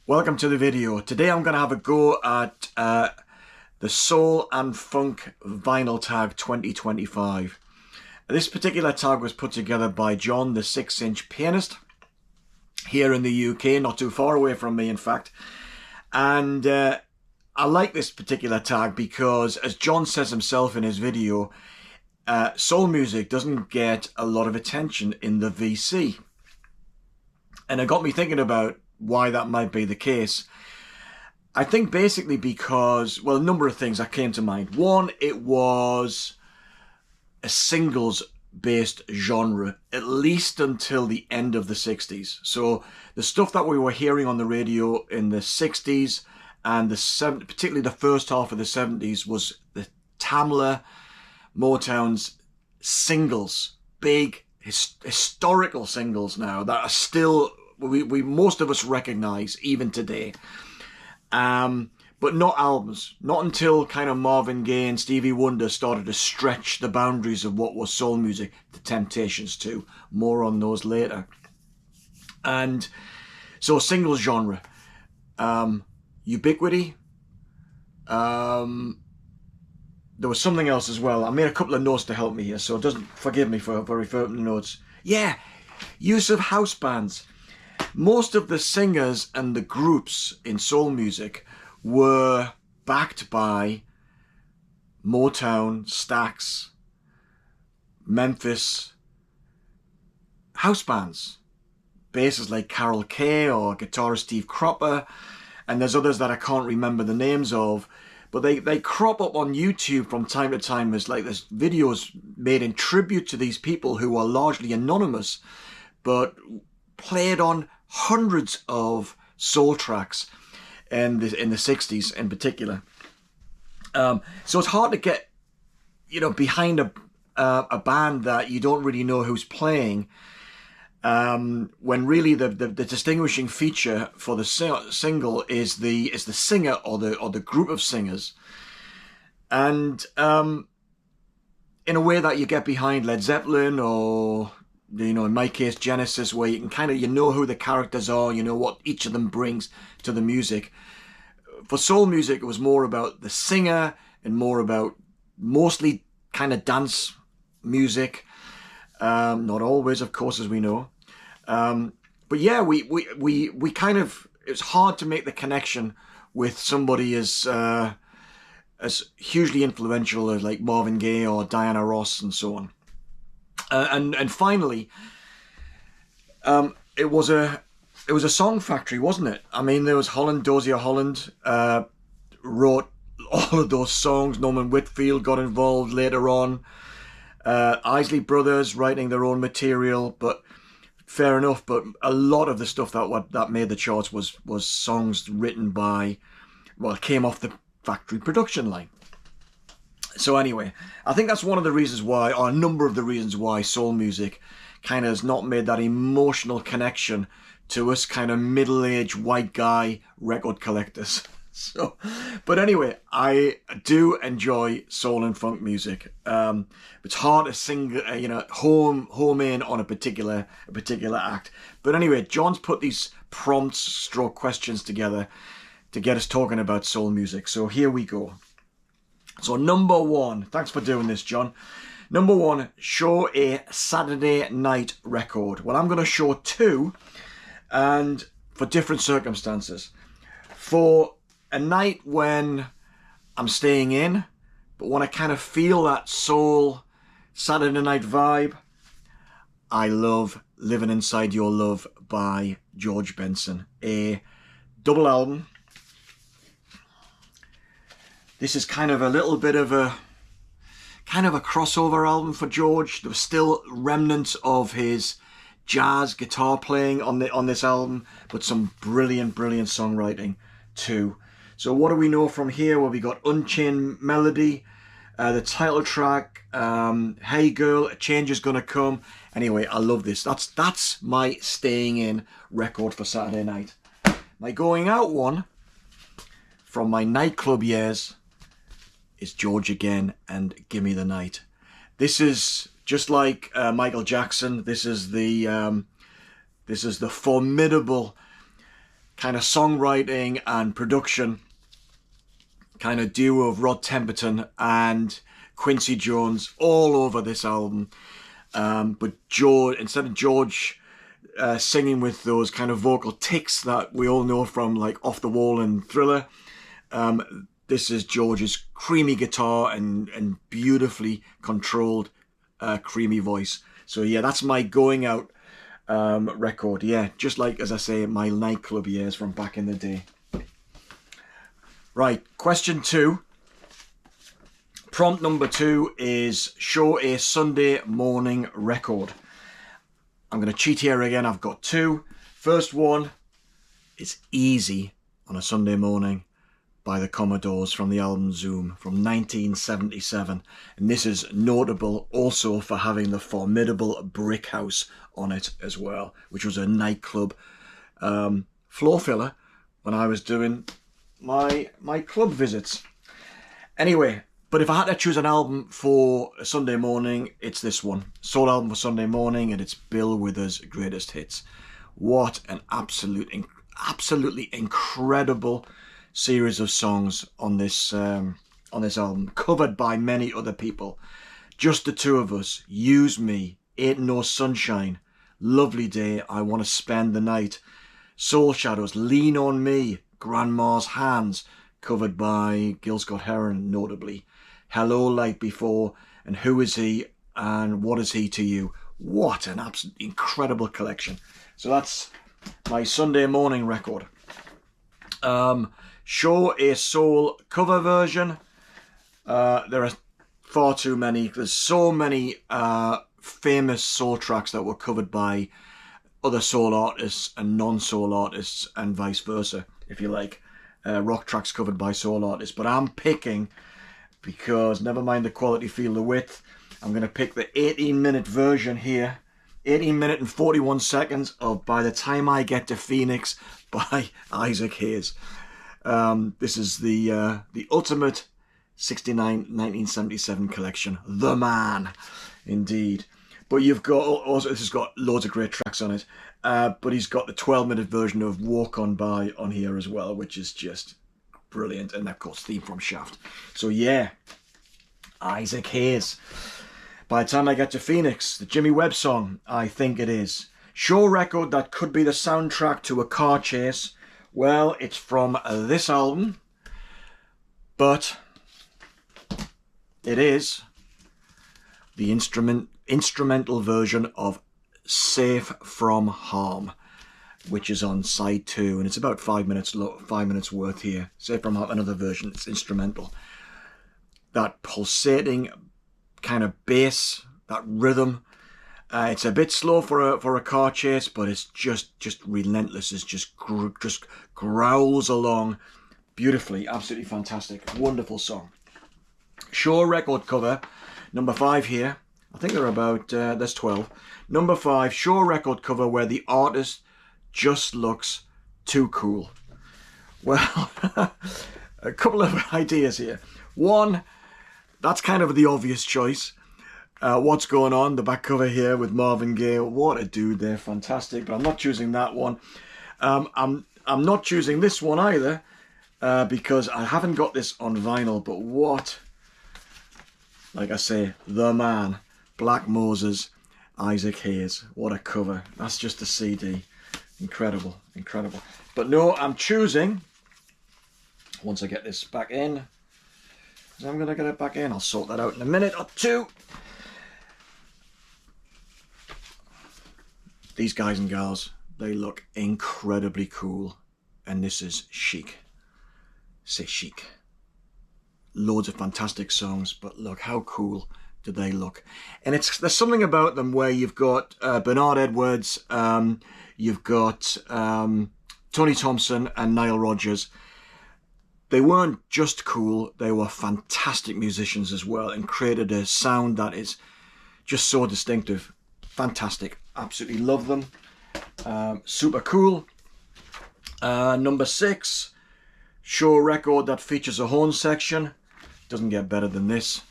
Welcome to the video. Today I'm going to have a go at the Soul and Funk Vinyl Tag 2025. This particular tag was put together by John, the 6-inch pianist, here in the UK, not too far away from me in fact. And I like this particular tag because, as John says himself in his video, soul music doesn't get a lot of attention in the VC. And it got me thinking about why that might be the case. I think basically because, well, a number of things that came to mind. One, it was a singles-based genre, at least until the end of the 60s. So the stuff that we were hearing on the radio in the 60s and particularly the first half of the 70s was the Tamla, Motown's singles, big historical singles now that are still we most of us recognize even today, but not albums. Not until kind of Marvin Gaye and Stevie Wonder started to stretch the boundaries of what was soul music. The Temptations too. More on those later. And so singles genre, ubiquity. There was something else as well. I made a couple of notes to help me here, so forgive me for referring to the notes. Yeah, use of house bands. Most of the singers and the groups in soul music were backed by Motown, Stax, Memphis house bands. Bassists like Carol Kay or guitarist Steve Cropper, and there's others that I can't remember the names of, but they crop up on YouTube from time to time as like there's videos made in tribute to these people who are largely anonymous, but played on hundreds of soul tracks in the 60s in particular. So it's hard to get, behind a band that you don't really know who's playing, when really the distinguishing feature for the single is the singer or the group of singers, and in a way that you get behind Led Zeppelin or, in my case, Genesis, where you can kind of, who the characters are, what each of them brings to the music. For soul music, it was more about the singer and more about mostly kind of dance music. Not always, of course, as we know. But yeah, we kind of, it's hard to make the connection with somebody as hugely influential as like Marvin Gaye or Diana Ross and so on. And finally, it was a song factory, wasn't it? I mean, there was Dozier Holland wrote all of those songs. Norman Whitfield got involved later on. Isley Brothers writing their own material, but fair enough. But a lot of the stuff that made the charts was songs written by, came off the factory production line. So anyway, I think that's one of the reasons why, or a number of the reasons why, soul music kind of has not made that emotional connection to us kind of middle-aged white guy record collectors. So, but anyway, I do enjoy soul and funk music. It's hard to sing, home in on a particular act. But anyway, John's put these prompts, stroke questions together to get us talking about soul music. So here we go. So number one, thanks for doing this, John. Number one, show a Saturday night record. Well, I'm going to show two, and for different circumstances. For a night when I'm staying in, but when I kind of feel that soul Saturday night vibe, I love Living Inside Your Love by George Benson, a double album. This is kind of a little bit of a crossover album for George. There were still remnants of his jazz guitar playing on this album, but some brilliant songwriting too. So what do we know from here? Well, we got Unchained Melody, the title track, Hey Girl, A Change Is Gonna Come. Anyway, I love this. That's my staying in record for Saturday night. My going out one from my nightclub years is George Again and Gimme the Night. This is just like Michael Jackson. This is the formidable kind of songwriting and production kind of duo of Rod Temperton and Quincy Jones all over this album. But George, instead of George singing with those kind of vocal tics that we all know from like Off the Wall and Thriller, this is George's creamy guitar and beautifully controlled creamy voice. So yeah, that's my going out record. Yeah, just like, as I say, my nightclub years from back in the day. Right, question 2. Prompt number 2 is show a Sunday morning record. I'm going to cheat here again. I've got 2. First one is Easy on a Sunday Morning by the Commodores from the album Zoom from 1977. And this is notable also for having the formidable Brick House on it as well, which was a nightclub floor filler when I was doing my club visits. Anyway, but if I had to choose an album for a Sunday morning, it's this one. Soul album for Sunday morning, and it's Bill Withers' Greatest Hits. What an absolutely incredible series of songs on this album, covered by many other people. Just the Two of Us, Use Me, Ain't No Sunshine, Lovely Day, I Want to Spend the Night, Soul Shadows, Lean on Me, Grandma's Hands, covered by Gil Scott-Heron notably, Hello Light Before, and Who Is He and What Is He to You. What an absolutely incredible collection. So that's my Sunday morning record. Show a soul cover version. There are far too many. There's so many famous soul tracks that were covered by other soul artists and non-soul artists, and vice versa, if you like. Rock tracks covered by soul artists. But I'm picking, because never mind the quality, feel the width, I'm going to pick the 18-minute version here. 18 minutes and 41 seconds of By the Time I Get to Phoenix by Isaac Hayes. This is the ultimate 1977 collection. The man, indeed. But you've got, also this has got loads of great tracks on it. But he's got the 12-minute version of Walk On By on here as well, which is just brilliant. And of course, theme from Shaft. So yeah, Isaac Hayes. By the Time I Get to Phoenix, the Jimmy Webb song, I think it is. Show record that could be the soundtrack to a car chase. Well, it's from this album, but it is the instrumental version of Safe From Harm, which is on side 2, and it's about 5 minutes worth here. Safe From Harm, another version, it's instrumental. That pulsating kind of bass, that rhythm. It's a bit slow for a car chase, but it's just relentless. It's just growls along beautifully. Absolutely fantastic. Wonderful song. Show record cover, number 5 here. I think they're about, there's 12. Number 5, show record cover where the artist just looks too cool. Well, a couple of ideas here. One, that's kind of the obvious choice. What's Going On, the back cover here with Marvin Gaye. What a dude, they're fantastic. But I'm not choosing that one. I'm not choosing this one either, because I haven't got this on vinyl. But what, like I say, the man, Black Moses, Isaac Hayes. What a cover. That's just a CD. Incredible, incredible. But no, I'm choosing, once I get this back in, I'm going to get it back in. I'll sort that out in a minute or two. These guys and gals, they look incredibly cool. And this is chic. C'est chic. Loads of fantastic songs, but look how cool do they look. And there's something about them where you've got Bernard Edwards, you've got Tony Thompson and Nile Rodgers. They weren't just cool, they were fantastic musicians as well, and created a sound that is just so distinctive. Fantastic. Absolutely love them. Super cool. Number 6, show record that features a horn section. Doesn't get better than this.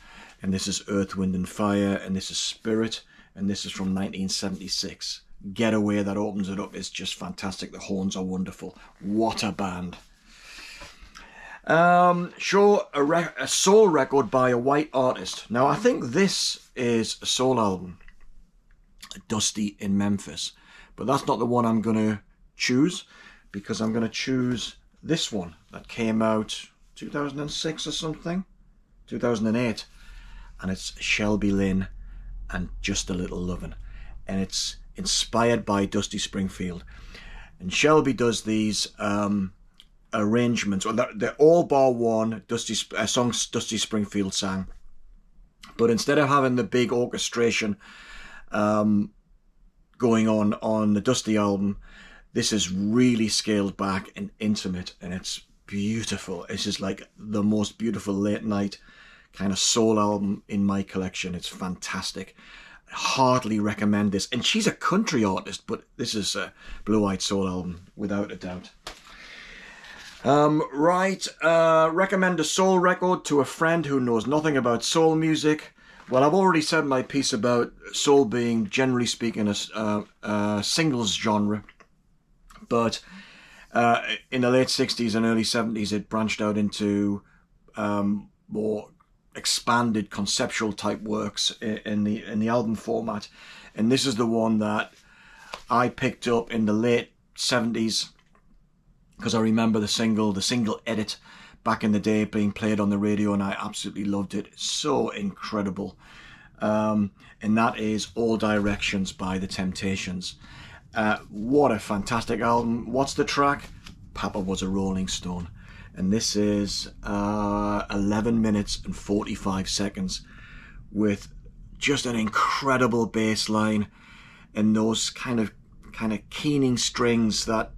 And this is Earth, Wind and Fire, and this is Spirit, and this is from 1976. Getaway that opens it up is just fantastic. The horns are wonderful. What a band. Sure, a soul record by a white artist. Now, I think this is a soul album, Dusty in Memphis, but that's not the one I'm going to choose, because I'm going to choose this one that came out 2006 or something, 2008, and it's Shelby Lynne and Just a Little Lovin', and it's inspired by Dusty Springfield. And Shelby does these arrangements, well, they're all bar one songs Dusty Springfield sang, but instead of having the big orchestration going on the Dusty album, this is really scaled back and intimate, and it's beautiful. It's just like the most beautiful late night kind of soul album in my collection. It's fantastic. I heartily recommend this. And she's a country artist, but this is a blue-eyed soul album without a doubt. Recommend a soul record to a friend who knows nothing about soul music. Well, I've already said my piece about soul being, generally speaking, a singles genre. But in the late 60s and early 70s, it branched out into more expanded conceptual type works in the album format. And this is the one that I picked up in the late 70s, because I remember the single edit back in the day being played on the radio, and I absolutely loved it. It's so incredible. And that is All Directions by The Temptations. What a fantastic album. What's the track? Papa Was a Rolling Stone. And this is 11 minutes and 45 seconds with just an incredible bass line and those kind of keening strings, that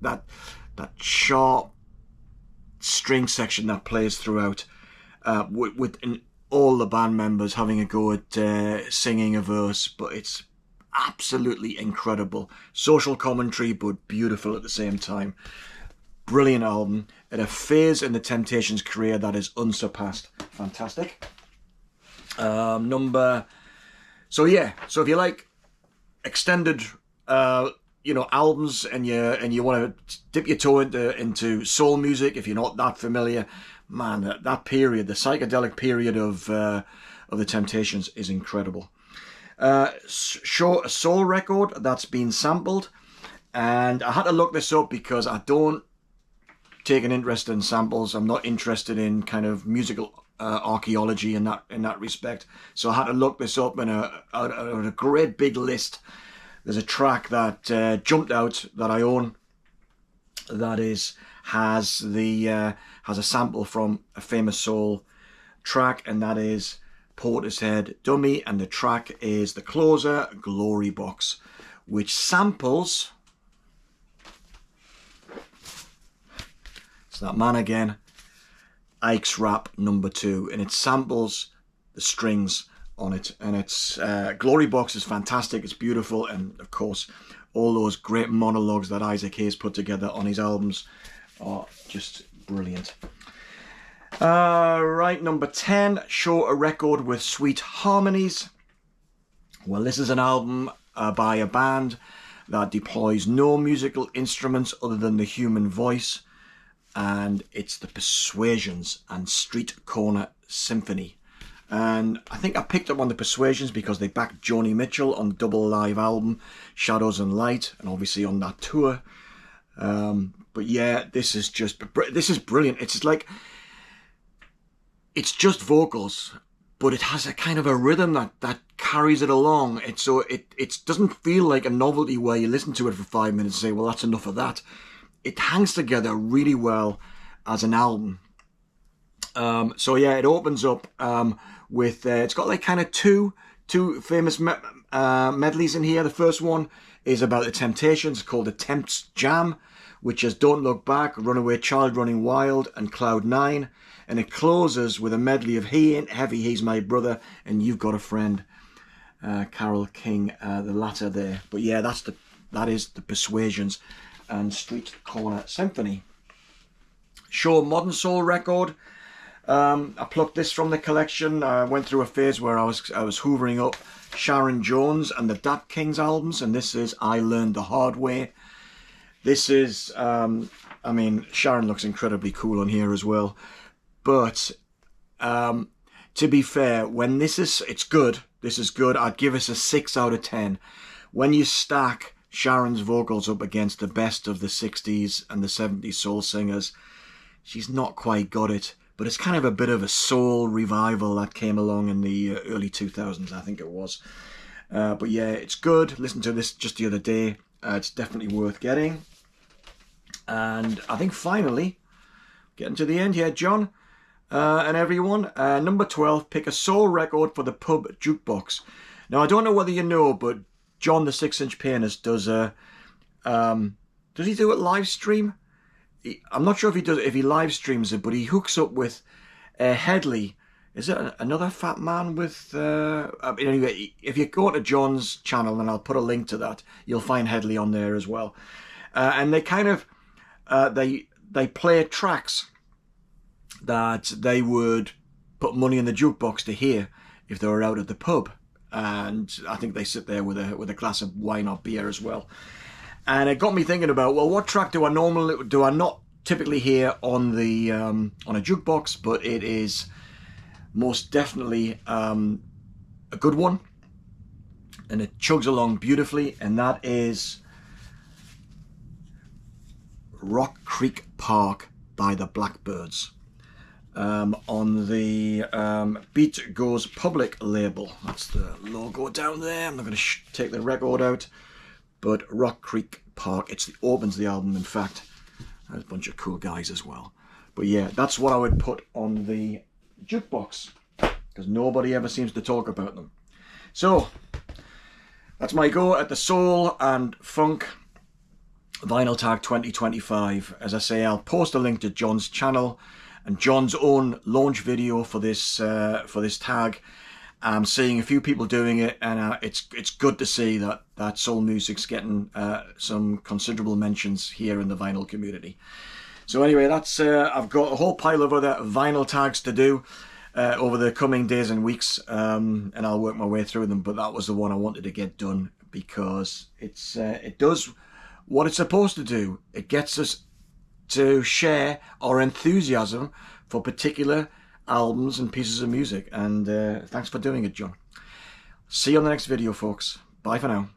sharp string section that plays throughout, with all the band members having a go at singing a verse, but it's absolutely incredible. Social commentary, but beautiful at the same time. Brilliant album at a phase in the Temptations' career that is unsurpassed. Fantastic. So if you like extended albums and you want to dip your toe into soul music, if you're not that familiar, man, that period, the psychedelic period of the Temptations is incredible. A soul record that's been sampled, and I had to look this up because I don't take an interest in samples. I'm not interested in kind of musical archaeology in that respect. So I had to look this up, and a great big list. There's a track that jumped out that I own that has a sample from a famous soul track, and that is Portishead Dummy, and the track is The Closer, Glory Box, which samples, it's that man again, Ike's Rap number 2, and it samples the strings on it, and it's Glory Box is fantastic. It's beautiful, and of course all those great monologues that Isaac Hayes put together on his albums are just brilliant. Number 10, Show a Record with Sweet Harmonies. Well, this is an album by a band that deploys no musical instruments other than the human voice, and it's the Persuasions and Street Corner Symphony. And I think I picked up on the Persuasions because they backed Joni Mitchell on the double live album Shadows and Light, and obviously on that tour. But yeah, this is brilliant. It's just vocals, but it has a kind of a rhythm that carries it along. It doesn't feel like a novelty where you listen to it for 5 minutes and say, well, that's enough of that. It hangs together really well as an album. It opens up with it's got like kind of two famous medleys in here. The first one is about the Temptations, called the Tempts Jam, which is Don't Look Back, Runaway Child Running Wild, and Cloud 9. And it closes with a medley of He Ain't Heavy, He's My Brother, and You've Got a Friend, Carole King, the latter there. But yeah, that is the Persuasions and Street Corner Symphony. Show Modern Soul record. I plucked this from the collection. I went through a phase where I was hoovering up Sharon Jones and the Dap Kings albums, and this is I Learned the Hard Way. This is, I mean, Sharon looks incredibly cool on here as well. But to be fair, when it's good. This is good. I'd give this a 6 out of 10. When you stack Sharon's vocals up against the best of the 60s and the 70s soul singers, she's not quite got it. But it's kind of a bit of a soul revival that came along in the early 2000s, I think it was. But yeah, it's good. Listened to this just the other day. It's definitely worth getting. And I think finally, getting to the end here, John and everyone. Number 12, pick a soul record for the pub jukebox. Now, I don't know whether you know, but John the 6-inch pianist does he do it live stream? I'm not sure if he live streams it, but he hooks up with Headley. Is it another fat man with... anyway, if you go to John's channel, and I'll put a link to that, you'll find Headley on there as well. And they kind of... they play tracks that they would put money in the jukebox to hear if they were out at the pub. And I think they sit there with a glass of wine or beer as well. And it got me thinking about, well, what track do I not typically hear on the on a jukebox, but it is most definitely a good one, and it chugs along beautifully, and that is Rock Creek Park by the Blackbirds on the Beat Goes Public label. That's the logo down there. I'm not going to take the record out, but Rock Creek Park, opens the album, in fact. There's a bunch of cool guys as well. But yeah, that's what I would put on the jukebox, because nobody ever seems to talk about them. So that's my go at the soul and funk Vinyl Tag 2025. As I say, I'll post a link to John's channel and John's own launch video for this tag. I'm seeing a few people doing it, and it's good to see that soul music's getting some considerable mentions here in the vinyl community. So anyway, that's I've got a whole pile of other vinyl tags to do over the coming days and weeks, and I'll work my way through them. But that was the one I wanted to get done because it does what it's supposed to do. It gets us to share our enthusiasm for particular albums and pieces of music, and thanks for doing it, John. See you on the next video, folks. Bye for now.